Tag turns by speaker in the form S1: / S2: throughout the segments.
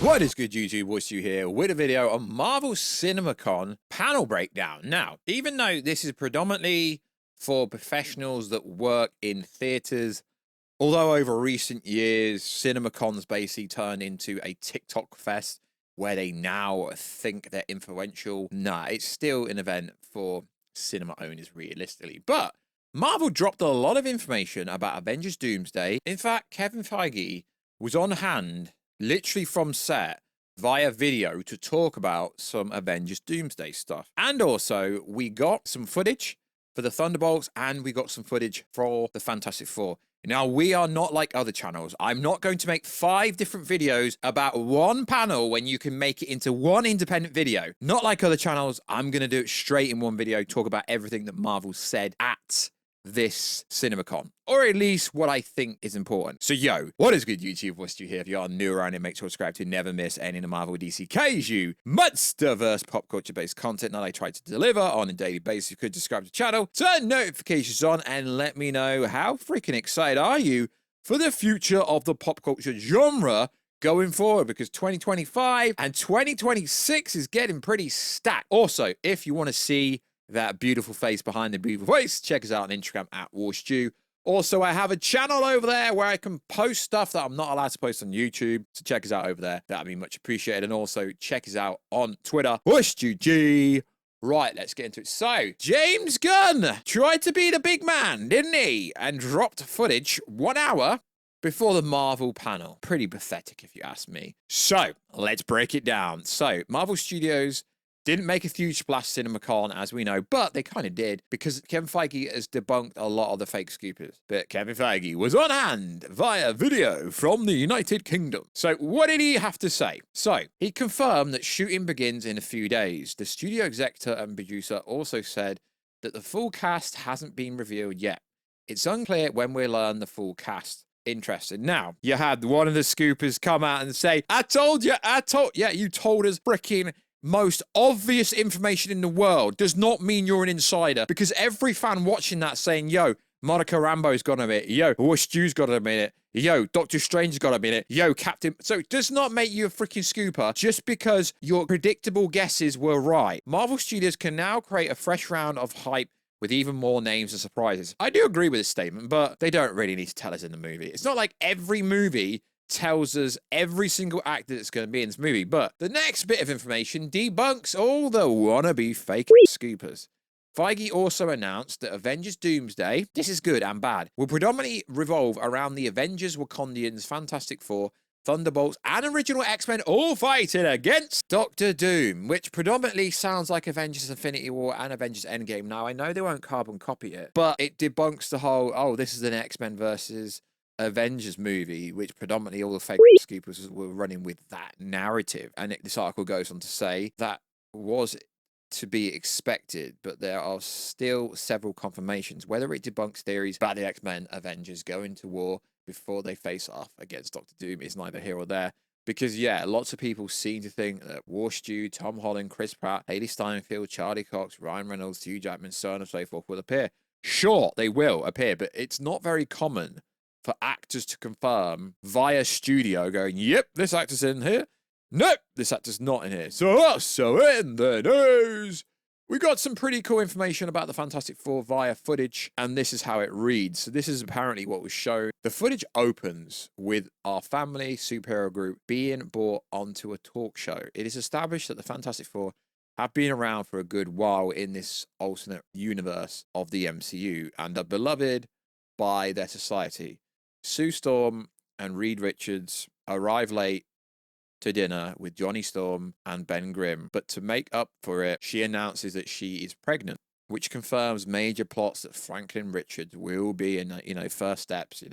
S1: What is good, YouTube? Warstu here with a video on Marvel CinemaCon panel breakdown. Now, even though this is predominantly for professionals that work in theaters, although over recent years, CinemaCon's basically turned into a TikTok fest where they now think they're influential. Nah, it's still an event for cinema owners, realistically. But Marvel dropped a lot of information about Avengers Doomsday. In fact, Kevin Feige was on hand literally from set via video to talk about some Avengers Doomsday stuff. And also, we got some footage for the Thunderbolts and we got some footage for the Fantastic Four. Now, we are not like other channels. I'm not going to make 5 different videos about one panel when you can make it into one independent video. Not like other channels. I'm going to do it straight in one video, talk about everything that Marvel said at this CinemaCon, or at least what I think is important. So yo, what is good, YouTube? Warstu here. If you are new around here, make sure to subscribe to never miss any of the Marvel DC Kaiju monsterverse pop culture based content that I try to deliver on a daily basis. You could subscribe to the channel, turn notifications on, and let me know how freaking excited are you for the future of the pop culture genre going forward, because 2025 and 2026 is getting pretty stacked. Also, if you want to see that beautiful face behind the beautiful face, check us out on Instagram at Warstu. Also, I have a channel over there where I can post stuff that I'm not allowed to post on YouTube. So check us out over there. That'd be much appreciated. And also check us out on Twitter, WarstuG. Right, let's get into it. So, James Gunn tried to be the big man, didn't he? And dropped footage 1 hour before the Marvel panel. Pretty pathetic, if you ask me. So, let's break it down. So, Marvel Studios didn't make a huge splash CinemaCon, as we know, but they kind of did, because Kevin Feige has debunked a lot of the fake scoopers. But Kevin Feige was on hand via video from the United Kingdom. So what did he have to say? So he confirmed that shooting begins in a few days. The studio executive and producer also said that the full cast hasn't been revealed yet. It's unclear when we'll learn the full cast. Interesting. Now, you had one of the scoopers come out and say, yeah, you told us freaking most obvious information in the world. Does not mean you're an insider, because every fan watching that saying, yo, Monica Rambeau's got a minute, yo, Warstu's got a minute, yo, Doctor Strange's got a minute, yo, Captain. So it does not make you a freaking scooper just because your predictable guesses were right. Marvel Studios can now create a fresh round of hype with even more names and surprises. I do agree with this statement, but they don't really need to tell us in the movie. It's not like every movie tells us every single actor that's going to be in this movie. But the next bit of information debunks all the wannabe fake scoopers. Feige also announced that Avengers Doomsday, this is good and bad, will predominantly revolve around the Avengers, Wakandians, Fantastic Four, Thunderbolts, and original X-Men all fighting against Doctor Doom, which predominantly sounds like Avengers Infinity War and Avengers Endgame. Now, I know they won't carbon copy it, but it debunks the whole, oh, this is an X-Men versus Avengers movie, which predominantly all the fake scoopers were running with that narrative. And this article goes on to say that was to be expected, but there are still several confirmations. Whether it debunks theories about the X-Men Avengers going to war before they face off against Doctor Doom is neither here or there. Because, yeah, lots of people seem to think that Warstu, Tom Holland, Chris Pratt, Haley Steinfeld, Charlie Cox, Ryan Reynolds, Hugh Jackman, so on and so forth will appear. Sure, they will appear, but it's not very common for actors to confirm via studio going, yep, this actor's in here. Nope, this actor's not in here. So in the news, we got some pretty cool information about the Fantastic Four via footage, and this is how it reads. So this is apparently what was shown. The footage opens with our family superhero group being brought onto a talk show. It is established that the Fantastic Four have been around for a good while in this alternate universe of the MCU and are beloved by their society. Sue Storm and Reed Richards arrive late to dinner with Johnny Storm and Ben Grimm, but to make up for it, she announces that she is pregnant, which confirms major plots that Franklin Richards will be in, first steps,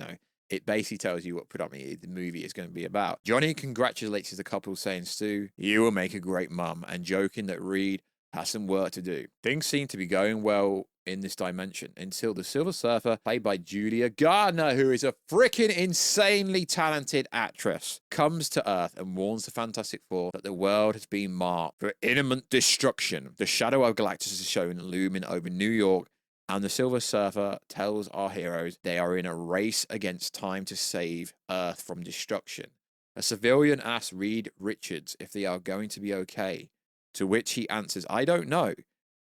S1: It basically tells you what predominantly the movie is going to be about. Johnny congratulates the couple, saying, Stu, you will make a great mum, and joking that Reed has some work to do. Things seem to be going well in this dimension until the Silver Surfer, played by Julia Gardner, who is a freaking insanely talented actress, comes to Earth and warns the Fantastic Four that the world has been marked for imminent destruction. The shadow of Galactus is shown looming over New York, and the Silver Surfer tells our heroes they are in a race against time to save Earth from destruction. A civilian asks Reed Richards if they are going to be okay, to which he answers, I don't know.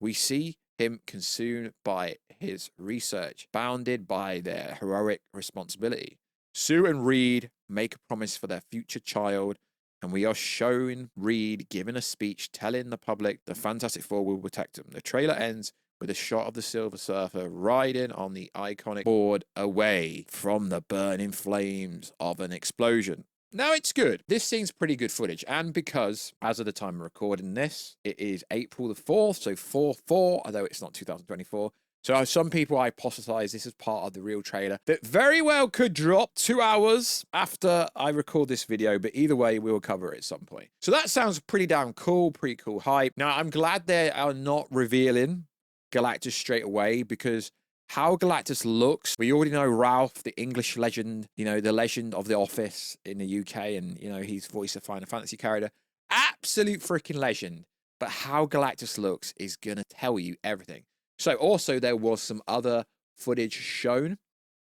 S1: We see him consumed by his research, bounded by their heroic responsibility. Sue and Reed make a promise for their future child, and we are shown Reed giving a speech telling the public the Fantastic Four will protect them. The trailer ends with a shot of the Silver Surfer riding on the iconic board away from the burning flames of an explosion. Now, it's good. This seems pretty good footage. And because, as of the time of recording this, it is April the 4th, so 4/4, although it's not 2024. So some people hypothesize this is part of the real trailer that very well could drop 2 hours after I record this video. But either way, we will cover it at some point. So that sounds pretty damn cool, pretty cool hype. Now, I'm glad they are not revealing Galactus straight away, because how Galactus looks, we already know Ralph, the English legend, you know, the legend of The Office in the UK, and, you know, he's voiced a Final Fantasy character. Absolute freaking legend. But how Galactus looks is going to tell you everything. So also there was some other footage shown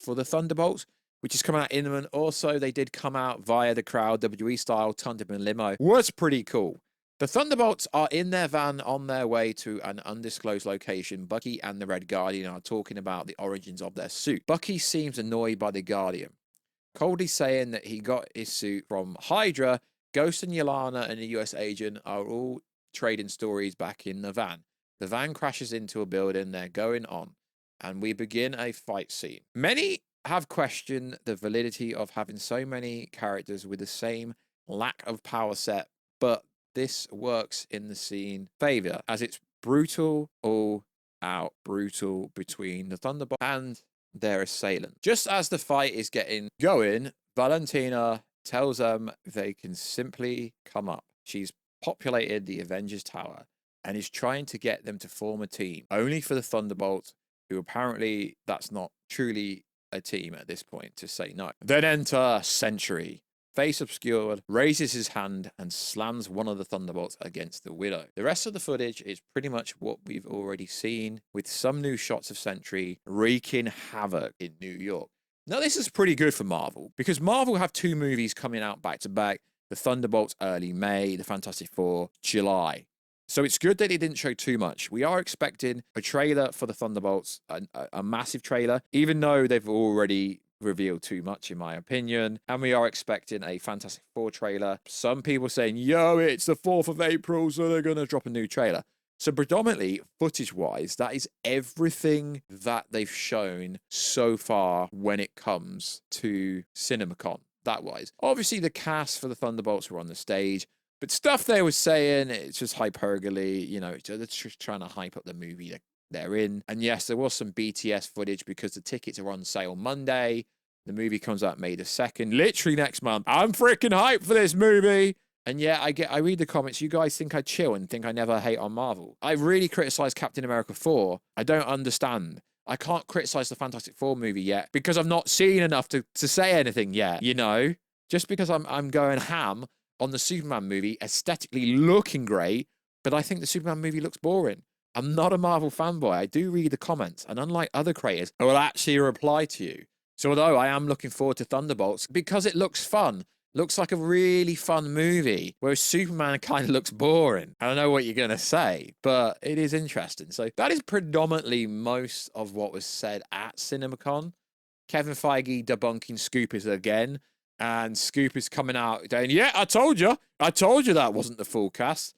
S1: for the Thunderbolts, which is coming out imminent. Also, they did come out via the crowd, WWE style, Thunderbird limo. Was pretty cool. The Thunderbolts are in their van on their way to an undisclosed location. Bucky and the Red Guardian are talking about the origins of their suit. Bucky seems annoyed by the Guardian, coldly saying that he got his suit from Hydra. Ghost and Yelena and the US agent are all trading stories back in the van. The van crashes into a building, they're going on, and we begin a fight scene. Many have questioned the validity of having so many characters with the same lack of power set, but this works in the scene favor, as it's brutal, all out brutal between the Thunderbolts and their assailant. Just as the fight is getting going, Valentina tells them they can simply come up. She's populated the Avengers Tower and is trying to get them to form a team, only for the Thunderbolts, who apparently that's not truly a team at this point, to say no. Then enter Sentry. Face obscured, raises his hand and slams one of the Thunderbolts against the Widow. The rest of the footage is pretty much what we've already seen, with some new shots of Sentry wreaking havoc in New York. Now, this is pretty good for Marvel, because Marvel have 2 movies coming out back to back. The Thunderbolts early May, the Fantastic Four July. So it's good that they didn't show too much. We are expecting a trailer for the Thunderbolts, a massive trailer, even though they've already revealed too much, in my opinion. And we are expecting a Fantastic Four trailer. Some people saying, yo, it's the 4th of April, so they're going to drop a new trailer. So predominantly, footage-wise, that is everything that they've shown so far when it comes to CinemaCon, that wise. Obviously, the cast for the Thunderbolts were on the stage, but stuff they were saying, it's just hyperbole, you know, they're just trying to hype up the movie that they're in. And yes, there was some BTS footage because the tickets are on sale Monday. The movie comes out May the 2nd, literally next month. I'm freaking hyped for this movie. And yeah, I read the comments. You guys think I chill and think I never hate on Marvel. I really criticize Captain America 4. I don't understand. I can't criticize the Fantastic Four movie yet because I've not seen enough to say anything yet, you know? Just because I'm going ham on the Superman movie, aesthetically looking great, but I think the Superman movie looks boring. I'm not a Marvel fanboy. I do read the comments, and unlike other creators, I will actually reply to you. So although I am looking forward to Thunderbolts, because it looks fun, looks like a really fun movie, whereas Superman kind of looks boring. I don't know what you're going to say, but it is interesting. So that is predominantly most of what was said at CinemaCon. Kevin Feige debunking Scoopers again, and Scoopers coming out saying, yeah, I told you that wasn't the full cast.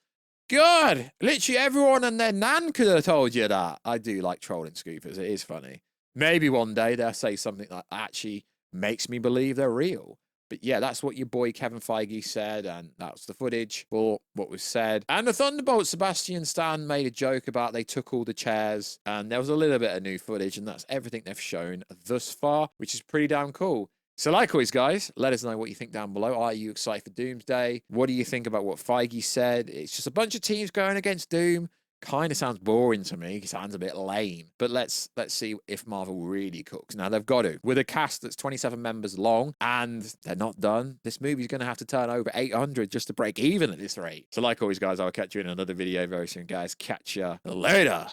S1: Good. Literally everyone and their nan could have told you that. I do like trolling Scoopers. It is funny. Maybe one day they'll say something that actually makes me believe they're real. But yeah, that's what your boy Kevin Feige said, and that's the footage for what was said. And the Thunderbolts, Sebastian Stan made a joke about they took all the chairs, and there was a little bit of new footage, and that's everything they've shown thus far, which is pretty damn cool. So like always, guys, let us know what you think down below. Are you excited for Doomsday? What do you think about what Feige said? It's just a bunch of teams going against Doom. Kind of sounds boring to me. It sounds a bit lame. But let's see if Marvel really cooks. Now, they've got to. With a cast that's 27 members long, and they're not done, this movie's going to have to turn over 800 just to break even at this rate. So like always, guys, I'll catch you in another video very soon, guys. Catch ya later.